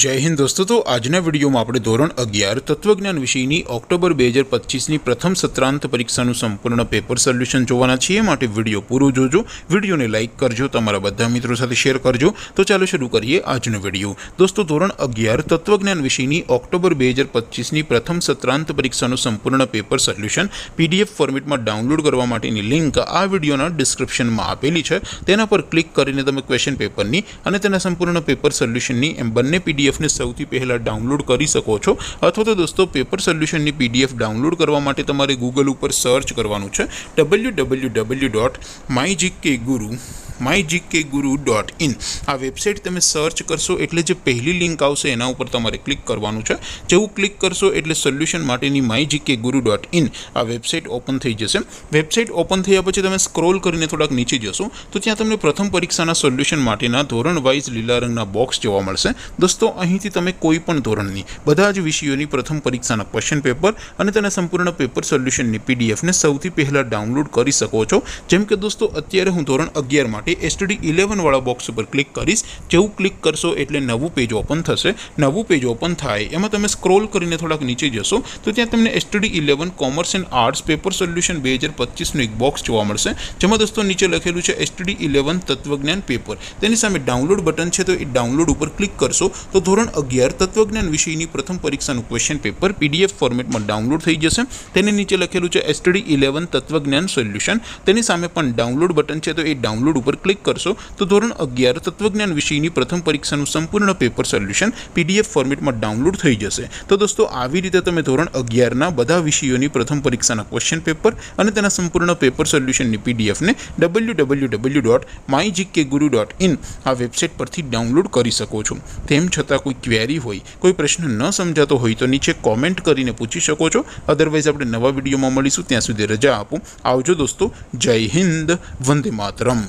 जय हिंद दोस्तों। तो आजना विडियो में આપણે ધોરણ 11 તત્વજ્ઞાન વિષયની ઓક્ટોબર 2025ની પ્રથમ સત્રાંત પરીક્ષાનું સંપૂર્ણ પેપર સોલ્યુશન જોવાના છીએ। માટે વિડિયો પૂરો જોજો, વિડિયોને લાઈક કરજો, તમારા બધા મિત્રો સાથે શેર કરજો। તો ચાલો શરૂ કરીએ આજનો વિડિયો। દોસ્તો ધોરણ 11 તત્વજ્ઞાન વિષયની ઓક્ટોબર 2025ની પ્રથમ સત્રાંત પરીક્ષાનું સંપૂર્ણ પેપર સોલ્યુશન પીડીએફ ફોર્મેટમાં ડાઉનલોડ કરવા માટેની લિંક આ વિડિયોના ડિસ્ક્રિપ્શનમાં આપેલી છે। તેના પર ક્લિક કરીને તમે ક્વેશ્ચન પેપરની અને તેના સંપૂર્ણ પેપર સોલ્યુશનની એમ બંને पीडीएफ ने સૌથી પહેલા ડાઉનલોડ કરી શકો છો। અથવા તો દોસ્તો પેપર સોલ્યુશનની પીડીએફ ડાઉનલોડ કરવા માટે તમારે ગૂગલ ઉપર સર્ચ કરવાનું છે www.mygkguru.in। આ વેબસાઇટ તમે સર્ચ કરશો એટલે જે પહેલી લિંક આવશે એના ઉપર તમારે ક્લિક કરવાનું છે। જેવું ક્લિક કરશો એટલે સોલ્યુશન માટેની mygkguru.in આ વેબસાઇટ ઓપન થઈ જશે। વેબસાઇટ ઓપન થયા પછી તમે સ્ક્રોલ કરીને થોડાક નીચે જશો તો ત્યાં તમને પ્રથમ પરીક્ષાના સોલ્યુશન માટેના ધોરણ વાઇઝ લીલા રંગના બોક્સ જોવા મળશે। दोस्तों અહીંથી તમે કોઈ પણ ધોરણની બધા જ વિષયોની પ્રથમ પરીક્ષાના ક્વેશ્ચન પેપર અને તેના સંપૂર્ણ પેપર સોલ્યુશનની પીડીએફ ને સૌથી પહેલા ડાઉનલોડ કરી શકો છો। જેમ કે દોસ્તો અત્યારે હું ધોરણ 11 માટે એસટીડી 11 વાળા બોક્સ ઉપર ક્લિક કરીશ। જેવું ક્લિક કરશો એટલે નવું પેજ ઓપન થશે। નવું પેજ ઓપન થાય એમાં તમે સ્ક્રોલ કરીને થોડાક નીચે જશો તો ત્યાં તમને STD 11 commerce and arts paper solution 2025 નું એક બોક્સ જોવા મળશે। જેમાં દોસ્તો નીચે લખેલું છે એસટીડી 11 તત્વજ્ઞાન પેપર। તેની સામે ડાઉનલોડ બટન છે તો એ ડાઉનલોડ ઉપર ક્લિક કરશો तो ધોરણ 11 તત્વજ્ઞાન વિષયની પ્રથમ પરીક્ષાનું ક્વેશ્ચન પેપર પીડીએફ ફોર્મેટમાં ડાઉનલોડ થઈ જશે। તેને નીચે લખેલું છે એસટીડી 11 તત્વજ્ઞાન સોલ્યુશન। તેની સામે પણ ડાઉનલોડ બટન છે તો એ ડાઉનલોડ ઉપર ક્લિક કરશો તો ધોરણ 11 તત્વજ્ઞાન વિષયની પ્રથમ પરીક્ષાનું સંપૂર્ણ પેપર સોલ્યુશન પીડીએફ ફોર્મેટમાં ડાઉનલોડ થઈ જશે। તો દોસ્તો આવી રીતે તમે ધોરણ 11 ના બધા વિષયોની પ્રથમ પરીક્ષાના ક્વેશ્ચન પેપર અને તેના સંપૂર્ણ પેપર સોલ્યુશનની પીડીએફ ને www.mygkguru.in આ વેબસાઇટ પરથી ડાઉનલોડ કરી શકો છો। તેમ છતાં कोई क्वेरी हो, कोई प्रश्न न समझातो हो तो नीचे कॉमेंट करीने पूछी शको छो। अदरवाइज आपणे नवा विडियो में मळीशुं, त्यां सुधी रजा आपो। आवजो दोस्तों। जय हिंद, वंदे मातरम।